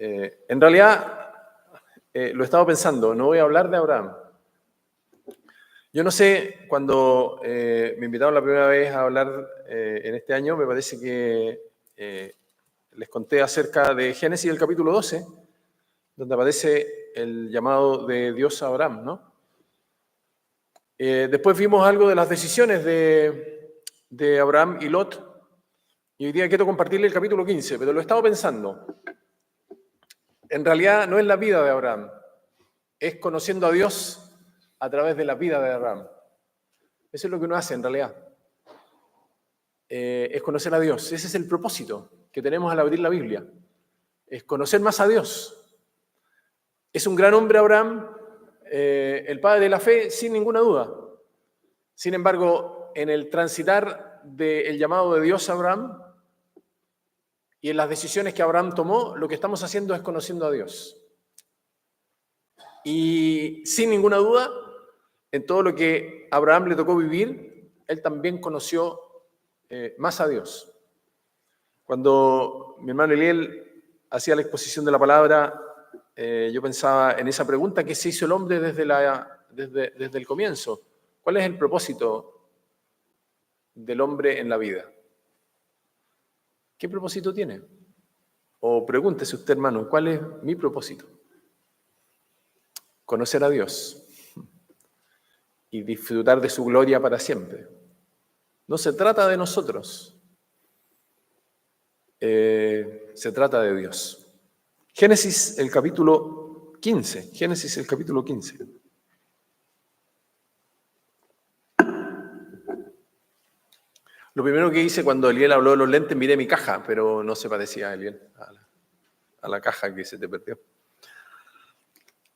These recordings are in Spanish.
En realidad, lo he estado pensando, no voy a hablar de Abraham. Yo no sé, cuando me invitaron la primera vez a hablar en este año, me parece que les conté acerca de Génesis, el capítulo 12, donde aparece el llamado de Dios a Abraham, ¿no? Después vimos algo de las decisiones de Abraham y Lot, y hoy día quiero compartirle el capítulo 15, pero lo he estado pensando. En realidad no es la vida de Abraham, es conociendo a Dios a través de la vida de Abraham. Eso es lo que uno hace en realidad. Es conocer a Dios. Ese es el propósito que tenemos al abrir la Biblia. Es conocer más a Dios. Es un gran hombre Abraham, el padre de la fe, sin ninguna duda. Sin embargo, en el transitar del llamado de Dios a Abraham y en las decisiones que Abraham tomó, lo que estamos haciendo es conociendo a Dios. Y sin ninguna duda, en todo lo que a Abraham le tocó vivir, él también conoció más a Dios. Cuando mi hermano Eliel hacía la exposición de la palabra, yo pensaba en esa pregunta que se hizo el hombre desde el comienzo. ¿Cuál es el propósito del hombre en la vida? ¿Qué propósito tiene? O pregúntese usted, hermano, ¿cuál es mi propósito? Conocer a Dios y disfrutar de su gloria para siempre. No se trata de nosotros, se trata de Dios. Génesis, el capítulo 15. Génesis, el capítulo 15. Lo primero que hice cuando Eliel habló de los lentes, miré mi caja, pero no se parecía a Eliel, a la caja que se te perdió.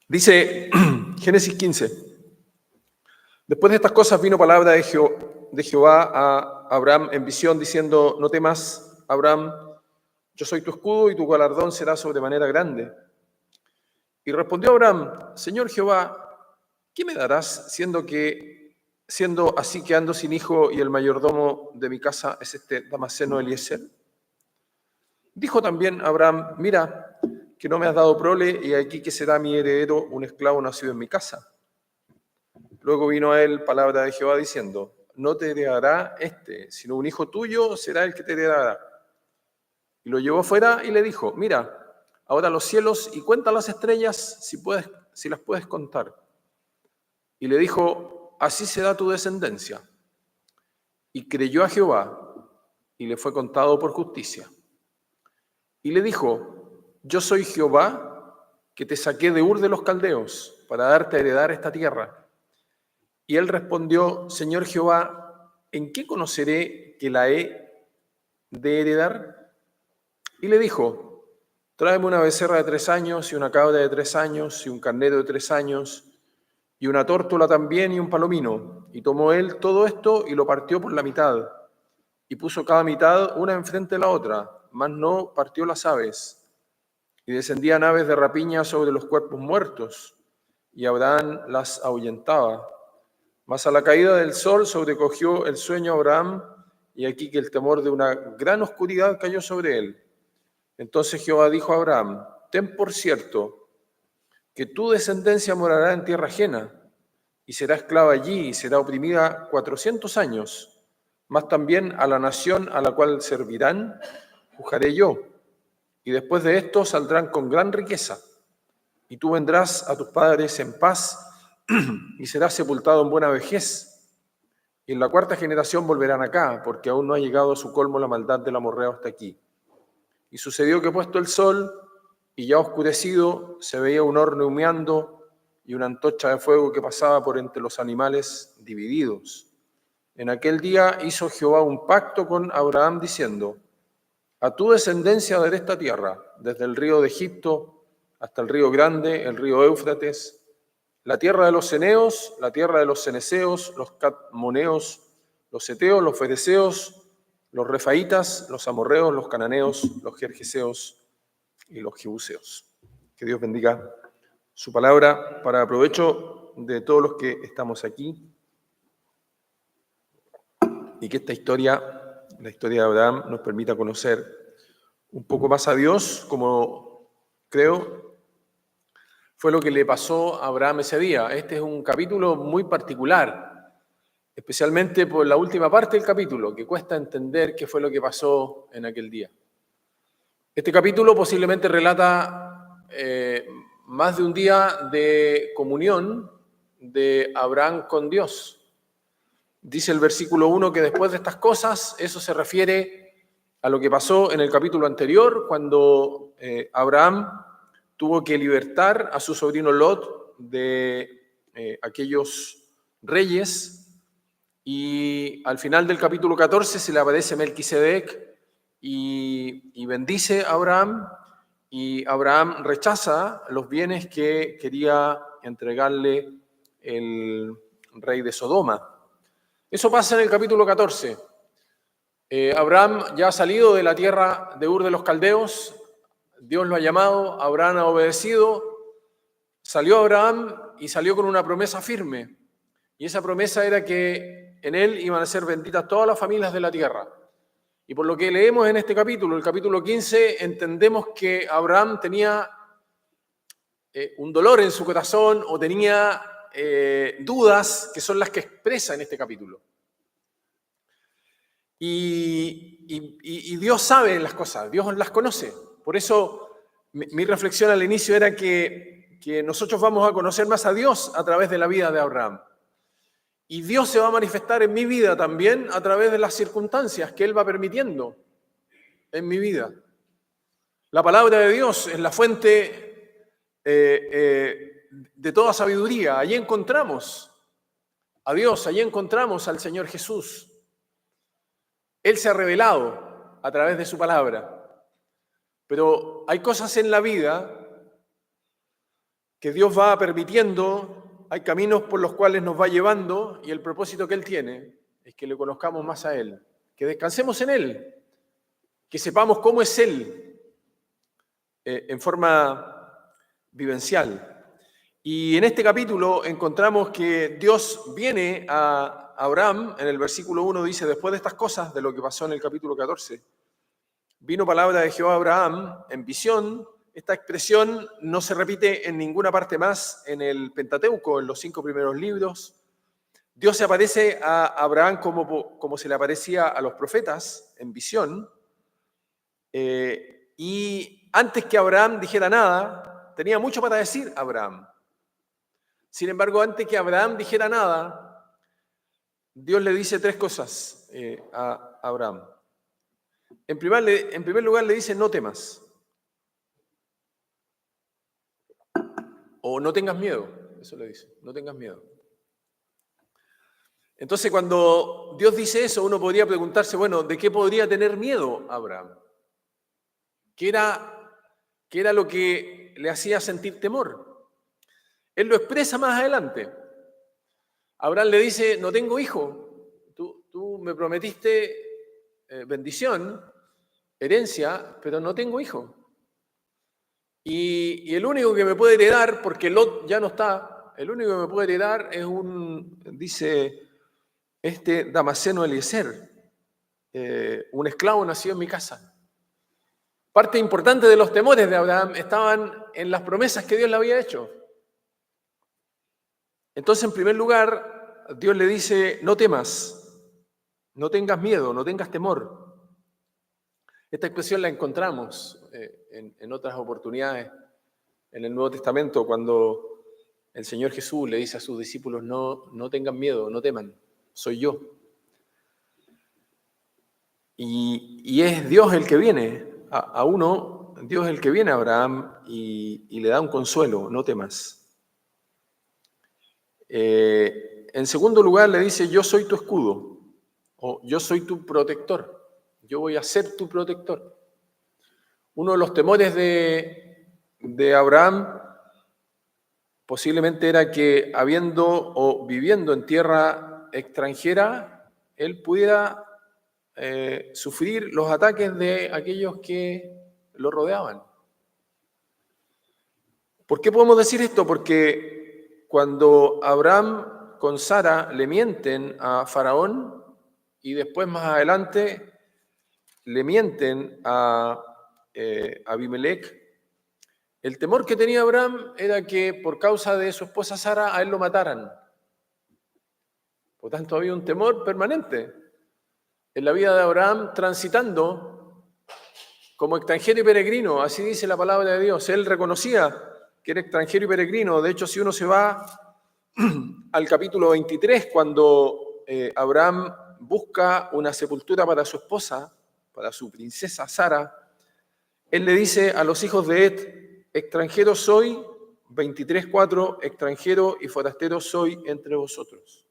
Dice Génesis 15. Después de estas cosas vino palabra de Jehová a Abraham en visión, diciendo: no temas, Abraham, yo soy tu escudo y tu galardón será sobremanera grande. Y respondió Abraham: Señor Jehová, ¿qué me darás siendo así que ando sin hijo y el mayordomo de mi casa es este Damaseno Eliezer? Dijo también Abraham: mira, que no me has dado prole, y aquí que será mi heredero un esclavo nacido en mi casa. Luego vino a él palabra de Jehová diciendo: no te heredará sino un hijo tuyo será el que te heredará. Y lo llevó fuera y le dijo: mira, ahora los cielos y cuenta las estrellas si las puedes contar. Y le dijo: así será tu descendencia. Y creyó a Jehová y le fue contado por justicia. Y le dijo: yo soy Jehová que te saqué de Ur de los Caldeos para darte a heredar esta tierra. Y él respondió: Señor Jehová, ¿en qué conoceré que la he de heredar? Y le dijo: tráeme una becerra de 3 años y una cabra de 3 años y un carnero de 3 años y una tórtola también y un palomino. Y tomó él todo esto y lo partió por la mitad y puso cada mitad una enfrente de la otra, mas no partió las aves. Y descendían aves de rapiña sobre los cuerpos muertos y Abraham las ahuyentaba. Mas a la caída del sol sobrecogió el sueño a Abraham, y aquí que el temor de una gran oscuridad cayó sobre él. Entonces Jehová dijo a Abraham: ten por cierto que tu descendencia morará en tierra ajena, y será esclava allí, y será oprimida 400 años, mas también a la nación a la cual servirán, juzgaré yo. Y después de esto saldrán con gran riqueza, y tú vendrás a tus padres en paz, y serás sepultado en buena vejez. Y en la 4ª generación volverán acá, porque aún no ha llegado a su colmo la maldad del amorreo hasta aquí. Y sucedió que puesto el sol, y ya oscurecido, se veía un horno humeando y una antorcha de fuego que pasaba por entre los animales divididos. En aquel día hizo Jehová un pacto con Abraham, diciendo: a tu descendencia daré esta tierra, desde el río de Egipto hasta el río grande, el río Éufrates, la tierra de los ceneos, la tierra de los ceneseos, los cadmoneos, los heteos, los fereceos, los refaitas, los amorreos, los cananeos, los gergeseos y los jebuseos. Que Dios bendiga su palabra para provecho de todos los que estamos aquí, y que esta historia, la historia de Abraham, nos permita conocer un poco más a Dios como creo, fue lo que le pasó a Abraham ese día. Este es un capítulo muy particular, especialmente por la última parte del capítulo, que cuesta entender qué fue lo que pasó en aquel día. Este capítulo posiblemente relata más de un día de comunión de Abraham con Dios. Dice el versículo 1 que después de estas cosas, eso se refiere a lo que pasó en el capítulo anterior, cuando Abraham tuvo que libertar a su sobrino Lot de aquellos reyes, y al final del capítulo 14 se le aparece Melquisedec y bendice a Abraham, y Abraham rechaza los bienes que quería entregarle el rey de Sodoma. Eso pasa en el capítulo 14. Abraham ya ha salido de la tierra de Ur de los Caldeos, Dios lo ha llamado, Abraham ha obedecido, salió Abraham y salió con una promesa firme, y esa promesa era que en él iban a ser benditas todas las familias de la tierra. Y por lo que leemos en este capítulo, el capítulo 15, entendemos que Abraham tenía un dolor en su corazón, o tenía dudas, que son las que expresa en este capítulo. Y Dios sabe las cosas, Dios las conoce. Por eso mi reflexión al inicio era que nosotros vamos a conocer más a Dios a través de la vida de Abraham. Y Dios se va a manifestar en mi vida también a través de las circunstancias que Él va permitiendo en mi vida. La palabra de Dios es la fuente de toda sabiduría. Allí encontramos a Dios, allí encontramos al Señor Jesús. Él se ha revelado a través de su palabra. Pero hay cosas en la vida que Dios va permitiendo, hay caminos por los cuales nos va llevando, y el propósito que Él tiene es que le conozcamos más a Él, que descansemos en Él, que sepamos cómo es Él en forma vivencial. Y en este capítulo encontramos que Dios viene a Abraham. En el versículo 1 dice: después de estas cosas, de lo que pasó en el capítulo 14, vino palabra de Jehová a Abraham en visión. Esta expresión no se repite en ninguna parte más en el Pentateuco, en los 5 primeros libros. Dios se aparece a Abraham como se le aparecía a los profetas, en visión. Y antes que Abraham dijera nada, tenía mucho para decir Abraham. Sin embargo, antes que Abraham dijera nada, Dios le dice 3 cosas a Abraham. En primer lugar le dice: no temas. O no tengas miedo, eso le dice, no tengas miedo. Entonces, cuando Dios dice eso, uno podría preguntarse, bueno, ¿de qué podría tener miedo Abraham? ¿Qué era lo que le hacía sentir temor? Él lo expresa más adelante. Abraham le dice: no tengo hijo, tú me prometiste bendición, herencia, pero no tengo hijo. Y el único que me puede heredar, porque Lot ya no está, el único que me puede heredar es dice Damaseno Eliezer, un esclavo nacido en mi casa. Parte importante de los temores de Abraham estaban en las promesas que Dios le había hecho. Entonces, en primer lugar, Dios le dice: no temas, no tengas miedo, no tengas temor. Esta expresión la encontramos en otras oportunidades en el Nuevo Testamento, cuando el Señor Jesús le dice a sus discípulos: no tengan miedo, no teman, soy yo. Y es Dios el que viene a uno, Dios el que viene a Abraham y le da un consuelo: no temas. En segundo lugar le dice: yo soy tu escudo, o yo soy tu protector. Yo voy a ser tu protector. Uno de los temores de Abraham posiblemente era que, habiendo o viviendo en tierra extranjera, él pudiera sufrir los ataques de aquellos que lo rodeaban. ¿Por qué podemos decir esto? Porque cuando Abraham con Sara le mienten a Faraón, y después más adelante le mienten a Abimelech, El temor que tenía Abraham era que por causa de su esposa Sara a él lo mataran. Por tanto, había un temor permanente en la vida de Abraham transitando como extranjero y peregrino, así dice la palabra de Dios. Él reconocía que era extranjero y peregrino. De hecho, si uno se va al capítulo 23, cuando Abraham busca una sepultura para su esposa, para su princesa Sara, él le dice a los hijos de Et, extranjero soy, 23:4, extranjero y forastero soy entre vosotros.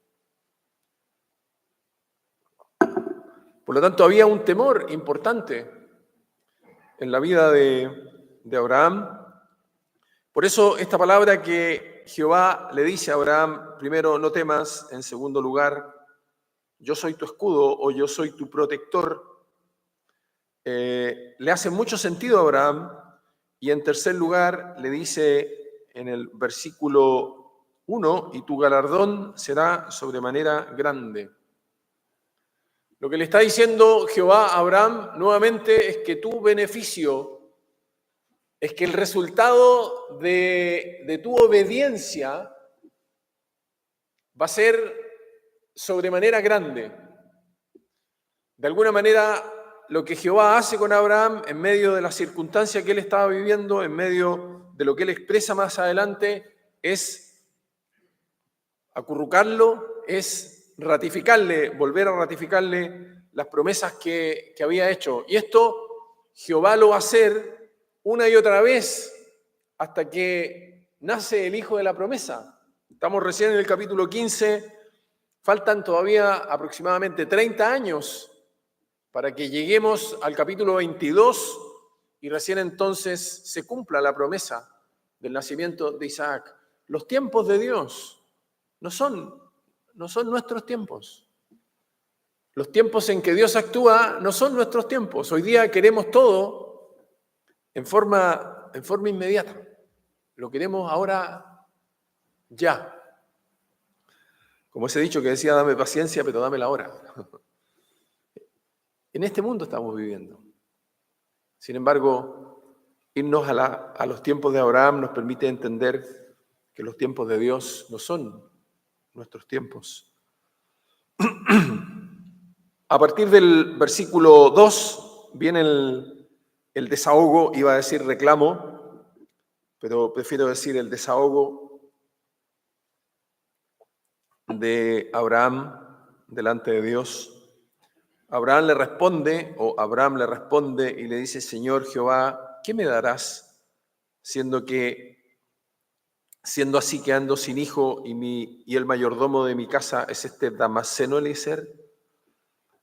Por lo tanto, había un temor importante en la vida de Abraham. Por eso esta palabra que Jehová le dice a Abraham, primero, no temas; en segundo lugar, yo soy tu escudo o yo soy tu protector, le hace mucho sentido a Abraham. Y en tercer lugar le dice en el versículo 1, y tu galardón será sobremanera grande. Lo que le está diciendo Jehová a Abraham nuevamente es que tu beneficio, es que el resultado de tu obediencia va a ser sobremanera grande. De alguna manera, lo que Jehová hace con Abraham en medio de la circunstancia que él estaba viviendo, en medio de lo que él expresa más adelante, es acurrucarlo, es ratificarle, volver a ratificarle las promesas que había hecho. Y esto Jehová lo va a hacer una y otra vez hasta que nace el hijo de la promesa. Estamos recién en el capítulo 15, faltan todavía aproximadamente 30 años para que lleguemos al capítulo 22 y recién entonces se cumpla la promesa del nacimiento de Isaac. Los tiempos de Dios no son nuestros tiempos. Los tiempos en que Dios actúa no son nuestros tiempos. Hoy día queremos todo en forma inmediata. Lo queremos ahora ya. Como ese dicho que decía, dame paciencia, pero dame la hora. En este mundo estamos viviendo. Sin embargo, irnos a los tiempos de Abraham nos permite entender que los tiempos de Dios no son nuestros tiempos. A partir del versículo 2 viene el desahogo, iba a decir reclamo, pero prefiero decir el desahogo de Abraham delante de Dios. Abraham le responde y le dice: Señor Jehová, ¿qué me darás, siendo así que ando sin hijo y el mayordomo de mi casa es este Damaseno Eliezer?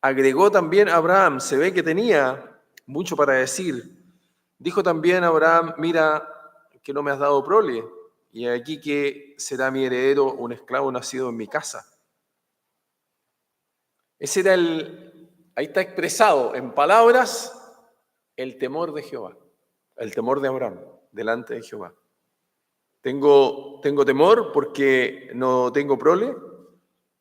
Agregó también Abraham, se ve que tenía mucho para decir. Dijo también Abraham: mira que no me has dado prole, y aquí que será mi heredero un esclavo nacido en mi casa. Ese era ahí está expresado en palabras el temor de Jehová, el temor de Abraham delante de Jehová. Tengo temor porque no tengo prole,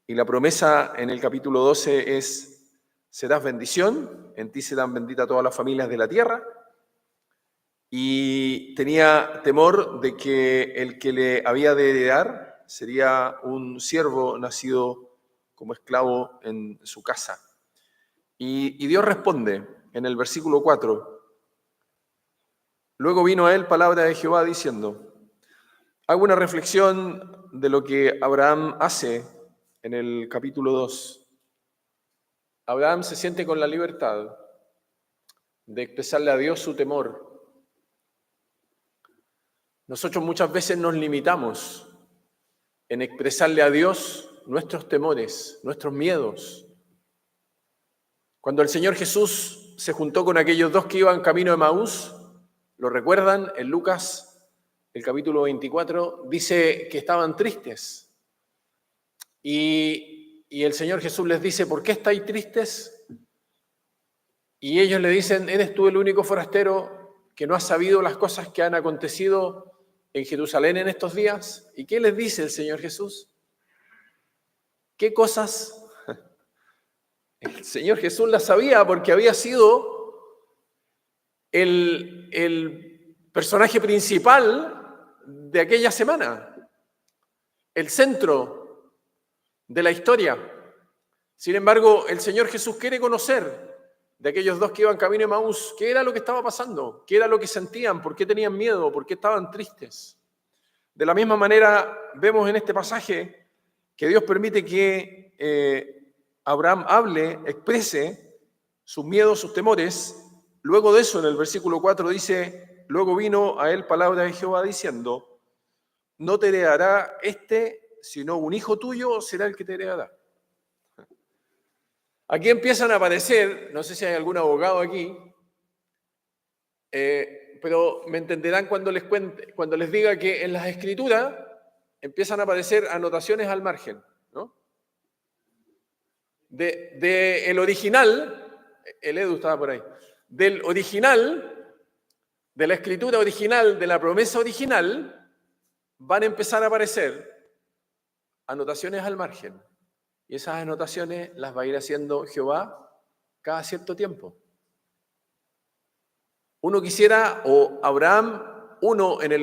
y la promesa en el capítulo 12 es: serás bendición, en ti serán benditas todas las familias de la tierra. Y tenía temor de que el que le había de heredar sería un siervo nacido como esclavo en su casa. Y Dios responde en el versículo 4. Luego vino a él palabra de Jehová diciendo. Hago una reflexión de lo que Abraham hace en el capítulo 2. Abraham se siente con la libertad de expresarle a Dios su temor. Nosotros muchas veces nos limitamos en expresarle a Dios nuestros temores, nuestros miedos. Cuando el Señor Jesús se juntó con aquellos dos que iban camino de Emaús, ¿lo recuerdan? En Lucas, el capítulo 24, dice que estaban tristes. Y el Señor Jesús les dice: ¿por qué estáis tristes? Y ellos le dicen: ¿eres tú el único forastero que no has sabido las cosas que han acontecido en Jerusalén en estos días? ¿Y qué les dice el Señor Jesús? ¿Qué cosas? El Señor Jesús las sabía porque había sido el personaje principal de aquella semana, el centro de la historia. Sin embargo, el Señor Jesús quiere conocer de aquellos dos que iban camino a Emaús, qué era lo que estaba pasando, qué era lo que sentían, por qué tenían miedo, por qué estaban tristes. De la misma manera, vemos en este pasaje que Dios permite que Abraham hable, exprese sus miedos, sus temores. Luego de eso, en el versículo 4 dice, luego vino a él palabra de Jehová diciendo, no te heredará sino un hijo tuyo será el que te heredará. Aquí empiezan a aparecer, no sé si hay algún abogado aquí, pero me entenderán cuando les diga que en las Escrituras empiezan a aparecer anotaciones al margen, ¿no? El original, el Edu estaba por ahí, del original, de la escritura original, de la promesa original, van a empezar a aparecer anotaciones al margen. Y esas anotaciones las va a ir haciendo Jehová cada cierto tiempo. Uno quisiera, o Abraham, uno en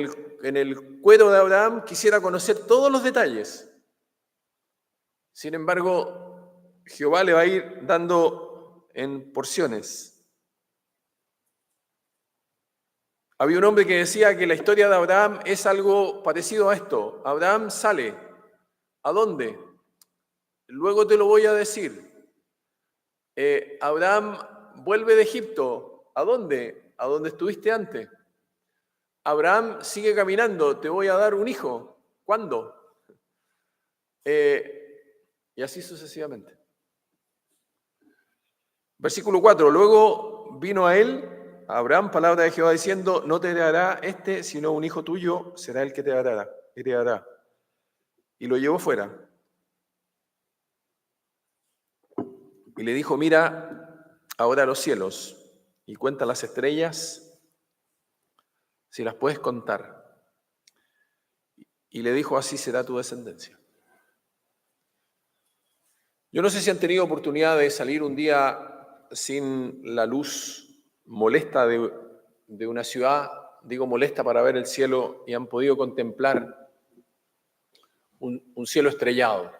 el cuero de Abraham quisiera conocer todos los detalles. Sin embargo, Jehová le va a ir dando en porciones. Había un hombre que decía que la historia de Abraham es algo parecido a esto. Abraham sale. ¿A dónde? Luego te lo voy a decir. Abraham vuelve de Egipto. ¿A dónde? A donde estuviste antes. Abraham sigue caminando. Te voy a dar un hijo. ¿Cuándo? Y así sucesivamente. Versículo 4. Luego vino a él, a Abraham, palabra de Jehová diciendo, no te heredará sino un hijo tuyo será el que te heredará. Y lo llevó fuera. Y le dijo, mira ahora los cielos y cuenta las estrellas, si las puedes contar. Y le dijo, así será tu descendencia. Yo no sé si han tenido oportunidad de salir un día sin la luz molesta de una ciudad, digo molesta para ver el cielo, y han podido contemplar un cielo estrellado.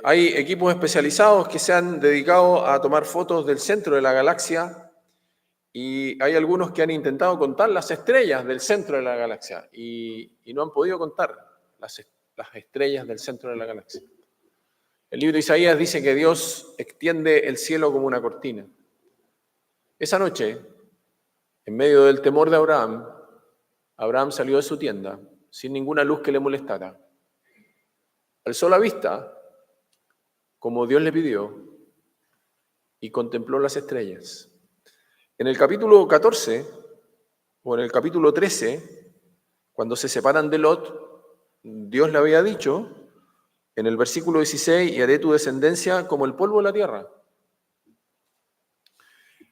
Hay equipos especializados que se han dedicado a tomar fotos del centro de la galaxia y hay algunos que han intentado contar las estrellas del centro de la galaxia y no han podido contar las estrellas del centro de la galaxia. El libro de Isaías dice que Dios extiende el cielo como una cortina. Esa noche, en medio del temor de Abraham, Abraham salió de su tienda sin ninguna luz que le molestara. Alzó la vista, como Dios le pidió, y contempló las estrellas. En el capítulo 14, o en el capítulo 13, cuando se separan de Lot, Dios le había dicho, en el versículo 16, y haré tu descendencia como el polvo de la tierra.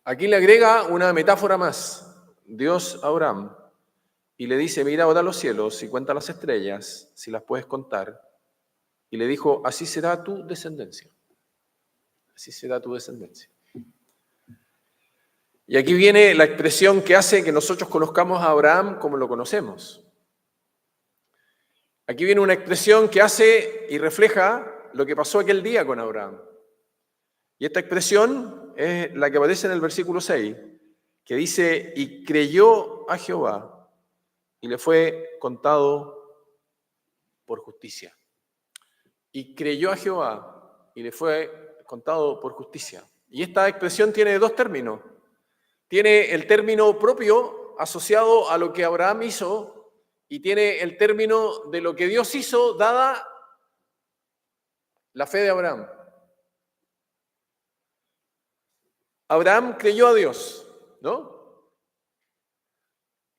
Aquí le agrega una metáfora más, Dios a Abraham, y le dice, mira ahora los cielos y cuenta las estrellas, si las puedes contar. Y le dijo, así será tu descendencia. Así será tu descendencia. Y aquí viene la expresión que hace que nosotros conozcamos a Abraham como lo conocemos. Aquí viene una expresión que hace y refleja lo que pasó aquel día con Abraham. Y esta expresión es la que aparece en el versículo 6, que dice, y creyó a Jehová y le fue contado por justicia. Y creyó a Jehová y le fue contado por justicia. Y esta expresión tiene dos términos. Tiene el término propio asociado a lo que Abraham hizo y tiene el término de lo que Dios hizo dada la fe de Abraham. Abraham creyó a Dios, ¿no?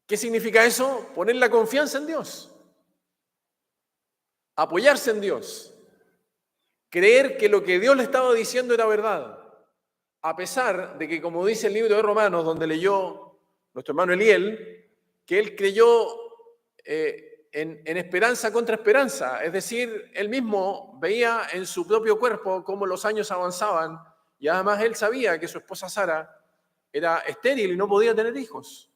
¿Qué significa eso? Poner la confianza en Dios. Apoyarse en Dios. Creer que lo que Dios le estaba diciendo era verdad, a pesar de que, como dice el libro de Romanos, donde leyó nuestro hermano Eliel, que él creyó en esperanza contra esperanza, es decir, él mismo veía en su propio cuerpo cómo los años avanzaban y además él sabía que su esposa Sara era estéril y no podía tener hijos.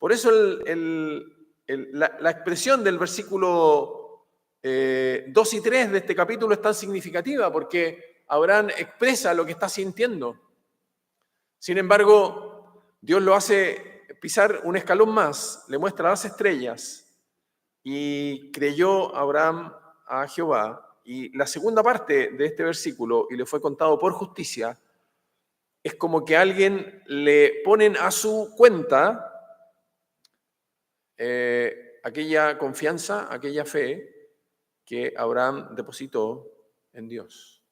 Por eso la expresión del versículo 2 y 3 de este capítulo es tan significativa, porque Abraham expresa lo que está sintiendo. Sin embargo, Dios lo hace pisar un escalón más, le muestra las estrellas, y creyó Abraham a Jehová. Y la segunda parte de este versículo, y le fue contado por justicia, es como que a alguien le ponen a su cuenta aquella confianza, aquella fe que Abraham depositó en Dios.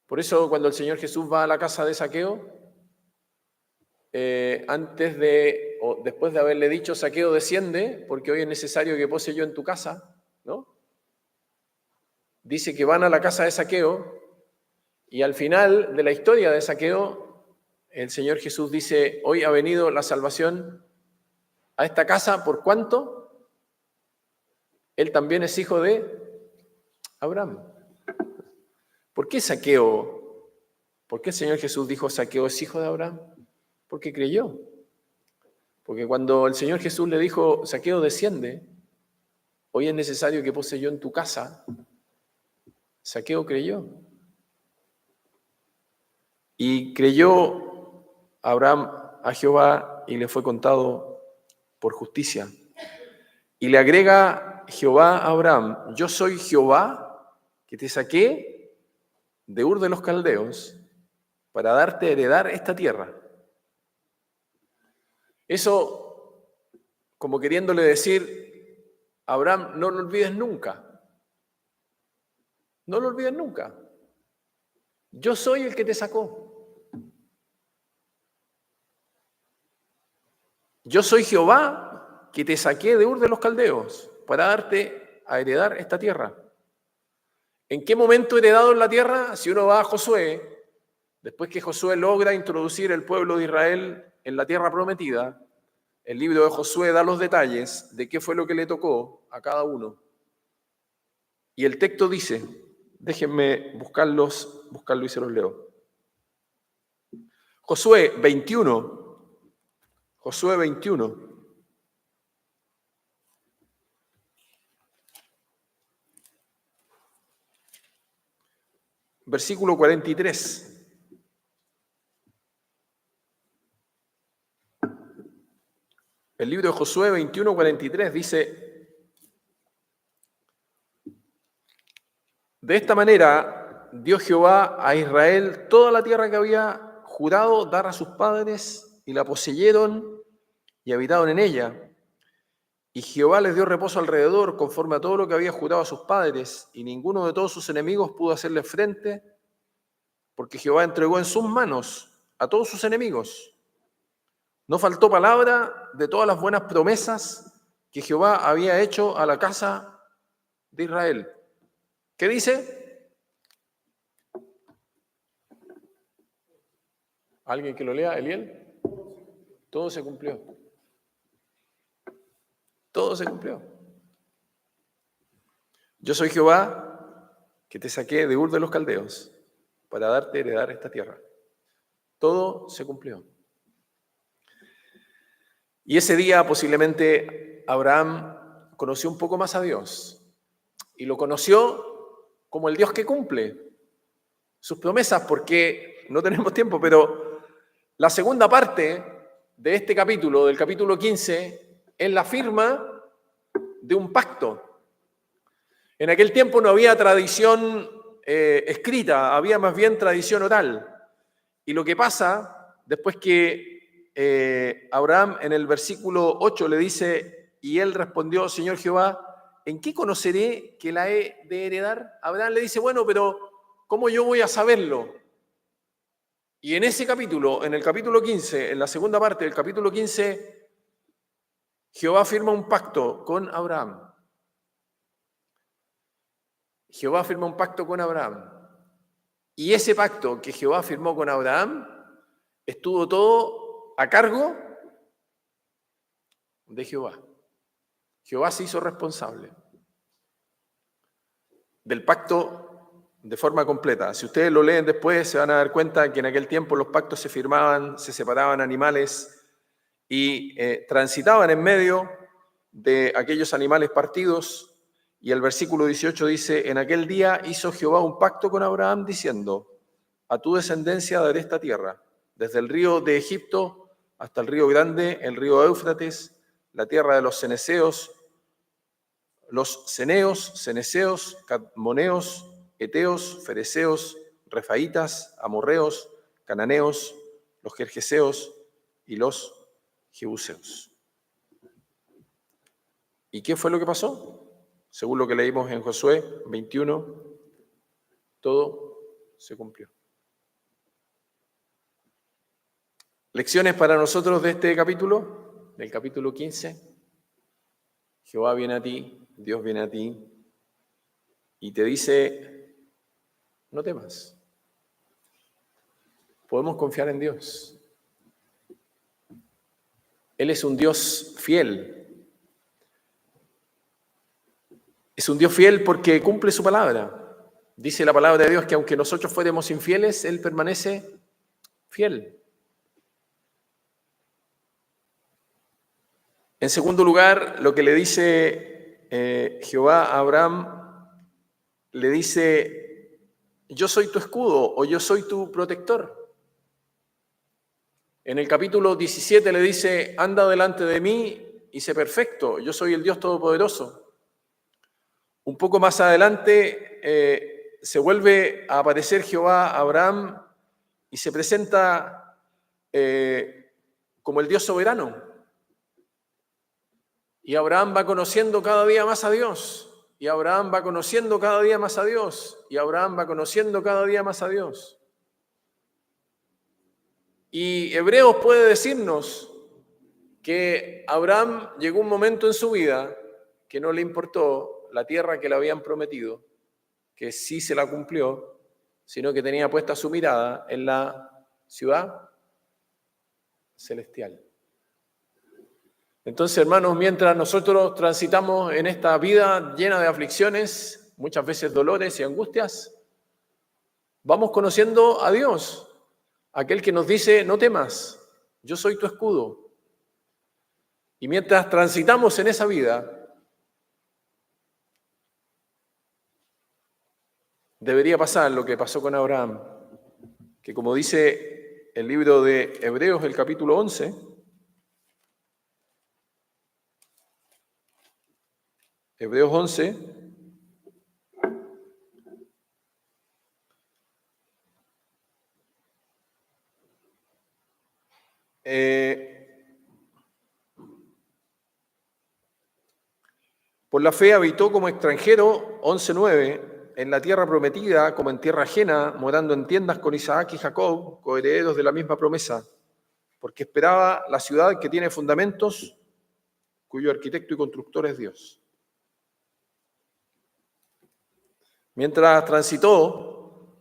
Por eso cuando el Señor Jesús va a la casa de Zaqueo, después de haberle dicho, Zaqueo, desciende, porque hoy es necesario que pose yo en tu casa, ¿no? Dice que van a la casa de Zaqueo, y al final de la historia de Zaqueo, el Señor Jesús dice, hoy ha venido la salvación a esta casa, ¿por cuánto? Él también es hijo de Abraham. ¿Por qué Zaqueo? ¿Por qué el Señor Jesús dijo, Zaqueo es hijo de Abraham? Porque creyó. Porque cuando el Señor Jesús le dijo, Zaqueo, desciende, hoy es necesario que pose yo en tu casa, Zaqueo creyó. Y creyó Abraham a Jehová y le fue contado por justicia. Y le agrega Jehová a Abraham, yo soy Jehová que te saqué de Ur de los Caldeos para darte a heredar esta tierra. Eso, como queriéndole decir, Abraham, no lo olvides nunca. No lo olvides nunca. Yo soy el que te sacó. Yo soy Jehová que te saqué de Ur de los Caldeos para darte a heredar esta tierra. ¿En qué momento heredado en la tierra? Si uno va a Josué, después que Josué logra introducir el pueblo de Israel en la tierra prometida, el libro de Josué da los detalles de qué fue lo que le tocó a cada uno. Y el texto dice, déjenme buscarlo y se los leo. Josué 21. Josué 21. Versículo 43. El libro de Josué 21, 43 dice, de esta manera dio Jehová a Israel toda la tierra que había jurado dar a sus padres, y la poseyeron y habitaron en ella. Y Jehová les dio reposo alrededor, conforme a todo lo que había jurado a sus padres, y ninguno de todos sus enemigos pudo hacerle frente, porque Jehová entregó en sus manos a todos sus enemigos. No faltó palabra de todas las buenas promesas que Jehová había hecho a la casa de Israel. ¿Qué dice? ¿Alguien que lo lea, Eliel? Todo se cumplió. Todo se cumplió. Yo soy Jehová que te saqué de Ur de los Caldeos para darte a heredar esta tierra. Todo se cumplió. Y ese día posiblemente Abraham conoció un poco más a Dios y lo conoció como el Dios que cumple sus promesas, porque no tenemos tiempo, pero la segunda parte de este capítulo, del capítulo 15, es la firma de un pacto. En aquel tiempo no había tradición escrita, había más bien tradición oral. Y lo que pasa después que Abraham en el versículo 8 le dice, y él respondió, Señor Jehová, ¿en qué conoceré que la he de heredar? Abraham le dice, bueno, pero ¿cómo yo voy a saberlo? Y en ese capítulo, en el capítulo 15, en la segunda parte del capítulo 15, Jehová firma un pacto con Abraham. Jehová firma un pacto con Abraham. Y ese pacto que Jehová firmó con Abraham estuvo todo a cargo de Jehová. Jehová se hizo responsable del pacto de forma completa. Si ustedes lo leen después, se van a dar cuenta que en aquel tiempo los pactos se firmaban, se separaban animales y transitaban en medio de aquellos animales partidos. Y el versículo 18 dice, en aquel día hizo Jehová un pacto con Abraham diciendo, a tu descendencia daré esta tierra, desde el río de Egipto hasta el río grande, el río Éufrates, la tierra de los ceneseos, los ceneseos, cadmoneos, eteos, fereceos, refaitas, amorreos, cananeos, los gergeseos y los jebuseos. ¿Y qué fue lo que pasó? Según lo que leímos en Josué 21, todo se cumplió. Lecciones para nosotros de este capítulo, del capítulo 15. Jehová viene a ti, Dios viene a ti y te dice, no temas. Podemos confiar en Dios. Él es un Dios fiel. Es un Dios fiel porque cumple su palabra. Dice la palabra de Dios que aunque nosotros fuéramos infieles, Él permanece fiel. En segundo lugar, lo que le dice Jehová a Abraham, le dice, yo soy tu escudo o yo soy tu protector. En el capítulo 17 le dice, anda delante de mí y sé perfecto, yo soy el Dios Todopoderoso. Un poco más adelante se vuelve a aparecer Jehová a Abraham y se presenta como el Dios soberano. Y Abraham va conociendo cada día más a Dios. Y Abraham va conociendo cada día más a Dios. Y Abraham va conociendo cada día más a Dios. Y Hebreos puede decirnos que Abraham llegó un momento en su vida que no le importó la tierra que le habían prometido, que sí se la cumplió, sino que tenía puesta su mirada en la ciudad celestial. Entonces, hermanos, mientras nosotros transitamos en esta vida llena de aflicciones, muchas veces dolores y angustias, vamos conociendo a Dios, aquel que nos dice, no temas, yo soy tu escudo. Y mientras transitamos en esa vida, debería pasar lo que pasó con Abraham, que como dice el libro de Hebreos, el capítulo 11, Hebreos 11, por la fe habitó como extranjero, 11:9, en la tierra prometida como en tierra ajena, morando en tiendas con Isaac y Jacob, coherederos de la misma promesa, porque esperaba la ciudad que tiene fundamentos, cuyo arquitecto y constructor es Dios. Mientras transitó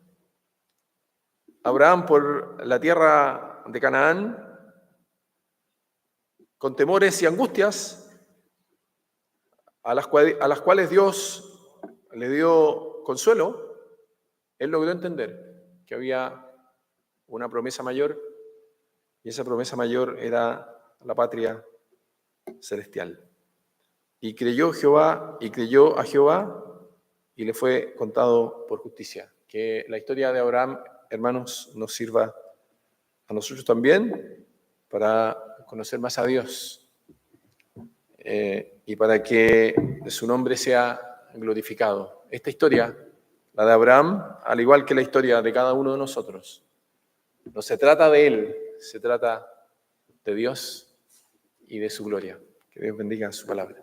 Abraham por la tierra de Canaán, con temores y angustias, a las cuales Dios le dio consuelo, él logró entender que había una promesa mayor y esa promesa mayor era la patria celestial. Y creyó a Jehová y le fue contado por justicia. Que la historia de Abraham, hermanos, nos sirva a nosotros también para conocer más a Dios y para que su nombre sea glorificado. Esta historia, la de Abraham, al igual que la historia de cada uno de nosotros, no se trata de él, se trata de Dios y de su gloria. Que Dios bendiga su palabra.